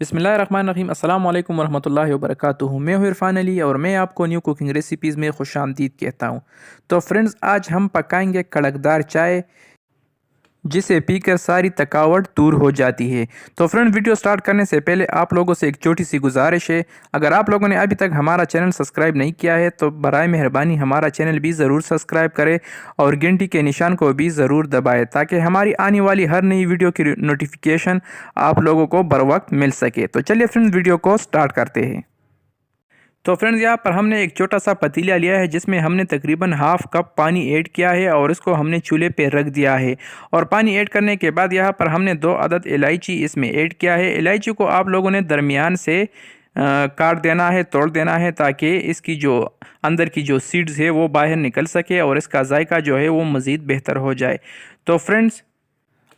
बिस्मिल्लाहिर्रहमानिर्रहीम अस्सलाम वालेकुम वरहमतुल्लाहि वबरकातुहू। मैं हूँ इरफान अली और मैं आपको न्यू कुकिंग रेसिपीज़ में खुशामदीद कहता हूँ। तो फ्रेंड्स, आज हम पकाएंगे कड़कदार चाय, जिसे पीकर सारी थकावट दूर हो जाती है। तो फ्रेंड, वीडियो स्टार्ट करने से पहले आप लोगों से एक छोटी सी गुजारिश है। अगर आप लोगों ने अभी तक हमारा चैनल सब्सक्राइब नहीं किया है तो बराए मेहरबानी हमारा चैनल भी ज़रूर सब्सक्राइब करें और घंटी के निशान को भी ज़रूर दबाएं, ताकि हमारी आने वाली हर नई वीडियो की नोटिफिकेशन आप लोगों को बर वक्त मिल सके। तो चलिए फ्रेंड्स, वीडियो को स्टार्ट करते हैं। तो फ्रेंड्स, यहाँ पर हमने एक छोटा सा पतीला लिया है, जिसमें हमने तकरीबन हाफ कप पानी ऐड किया है और इसको हमने चूल्हे पे रख दिया है। और पानी ऐड करने के बाद यहाँ पर हमने 2 अदद इलायची इसमें ऐड किया है। इलायची को आप लोगों ने दरमियान से काट देना है, तोड़ देना है, ताकि इसकी जो अंदर की जो सीड्स है वो बाहर निकल सके और इसका जायका जो है वो मज़ीद बेहतर हो जाए। तो फ्रेंड्स,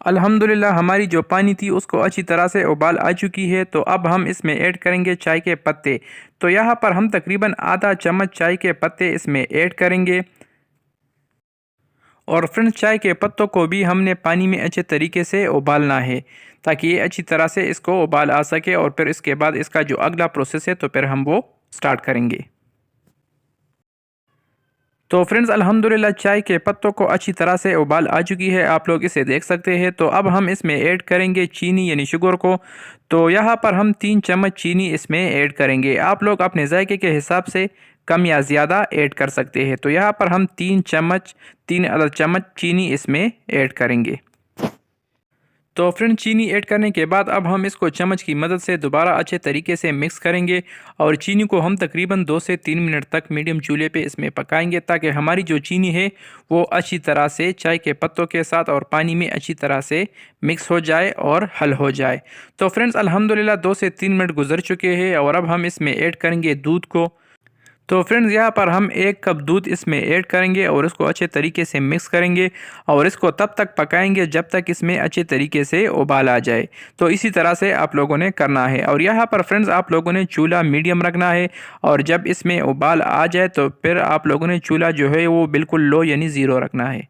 अल्हम्दुलिल्लाह हमारी जो पानी थी उसको अच्छी तरह से उबाल आ चुकी है। तो अब हम इसमें ऐड करेंगे चाय के पत्ते। तो यहाँ पर हम तकरीबन आधा चम्मच चाय के पत्ते इसमें ऐड करेंगे। और फ्रेंड्स, चाय के पत्तों को भी हमने पानी में अच्छे तरीके से उबालना है, ताकि ये अच्छी तरह से इसको उबाल आ सके। और फिर इसके बाद इसका जो अगला प्रोसेस है तो फिर हम वो स्टार्ट करेंगे। तो फ्रेंड्स, अल्हम्दुलिल्लाह चाय के पत्तों को अच्छी तरह से उबाल आ चुकी है, आप लोग इसे देख सकते हैं। तो अब हम इसमें ऐड करेंगे चीनी यानी शुगर को। तो यहाँ पर हम 3 चम्मच चीनी इसमें ऐड करेंगे। आप लोग अपने जायके के हिसाब से कम या ज़्यादा ऐड कर सकते हैं। तो यहाँ पर हम 3 अदद चम्मच चीनी इसमें ऐड करेंगे। तो फ्रेंड, चीनी ऐड करने के बाद अब हम इसको चम्मच की मदद से दोबारा अच्छे तरीके से मिक्स करेंगे। और चीनी को हम तकरीबन 2 से 3 मिनट तक मीडियम चूल्हे पे इसमें पकाएंगे, ताकि हमारी जो चीनी है वो अच्छी तरह से चाय के पत्तों के साथ और पानी में अच्छी तरह से मिक्स हो जाए और हल हो जाए। तो फ्रेंड्स, अल्हम्दुलिल्लाह 2 से 3 मिनट गुजर चुके हैं और अब हम इसमें ऐड करेंगे दूध को। तो फ्रेंड्स, यहाँ पर हम 1 कप दूध इसमें ऐड करेंगे और इसको अच्छे तरीके से मिक्स करेंगे और इसको तब तक पकाएंगे जब तक इसमें अच्छे तरीके से उबाल आ जाए। तो इसी तरह से आप लोगों ने करना है। और यहाँ पर फ्रेंड्स, आप लोगों ने चूल्हा मीडियम रखना है और जब इसमें उबाल आ जाए तो फिर आप लोगों ने चूल्हा जो है वो बिल्कुल लो यानी ज़ीरो रखना है।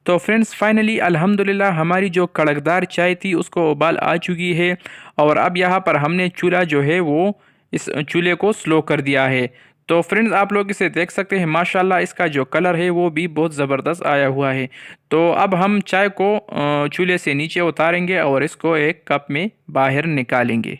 तो फ्रेंड्स, फाइनली अल्हम्दुलिल्लाह हमारी जो कड़कदार चाय थी उसको उबाल आ चुकी है। और अब यहाँ पर हमने चूल्हा जो है वो इस चूल्हे को स्लो कर दिया है। तो फ्रेंड्स, आप लोग इसे देख सकते हैं, माशाल्लाह इसका जो कलर है वो भी बहुत ज़बरदस्त आया हुआ है। तो अब हम चाय को चूल्हे से नीचे उतारेंगे और इसको एक कप में बाहर निकालेंगे।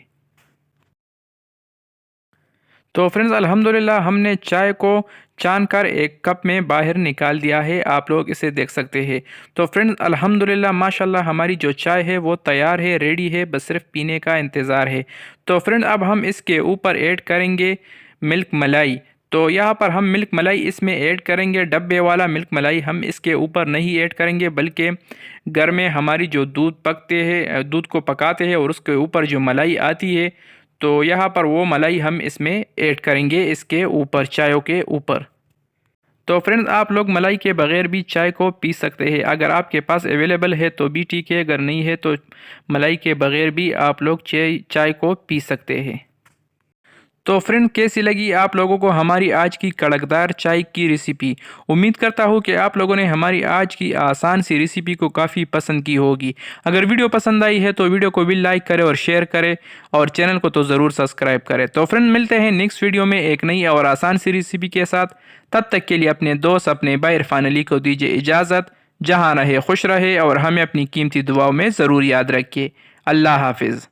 तो फ्रेंड्स, अल्हम्दुलिल्लाह हमने चाय को छान कर एक कप में बाहर निकाल दिया है, आप लोग इसे देख सकते हैं। तो फ्रेंड्स, अल्हम्दुलिल्लाह माशाल्लाह हमारी जो चाय है वो तैयार है, रेडी है, बस सिर्फ पीने का इंतज़ार है। तो फ्रेंड, अब हम इसके ऊपर ऐड करेंगे मिल्क मलाई। तो यहाँ पर हम मिल्क मलाई इसमें ऐड करेंगे, डब्बे वाला मिल्क मलाई हम इसके ऊपर नहीं ऐड करेंगे, बल्कि घर में हमारी जो दूध पकते हैं, दूध को पकाते हैं और उसके ऊपर जो मलाई आती है, तो यहाँ पर वो मलाई हम इसमें ऐड करेंगे इसके ऊपर, चायों के ऊपर। तो फ्रेंड्स, आप लोग मलाई के बगैर भी चाय को पी सकते हैं। अगर आपके पास अवेलेबल है तो भी ठीक है, अगर नहीं है तो मलाई के बगैर भी आप लोग चाय को पी सकते हैं। तो फ्रेंड, कैसी लगी आप लोगों को हमारी आज की कड़कदार चाय की रेसिपी? उम्मीद करता हूँ कि आप लोगों ने हमारी आज की आसान सी रेसिपी को काफ़ी पसंद की होगी। अगर वीडियो पसंद आई है तो वीडियो को भी लाइक करें और शेयर करें और चैनल को तो ज़रूर सब्सक्राइब करें। तो फ्रेंड, मिलते हैं नेक्स्ट वीडियो में एक नई और आसान सी रेसिपी के साथ। तब तक के लिए अपने दोस्त, अपने भाई इरफान अली को दीजिए इजाज़त। जहाँ रहे खुश रहे और हमें अपनी कीमती दुआओं में ज़रूर याद रखिए। अल्लाह हाफिज़।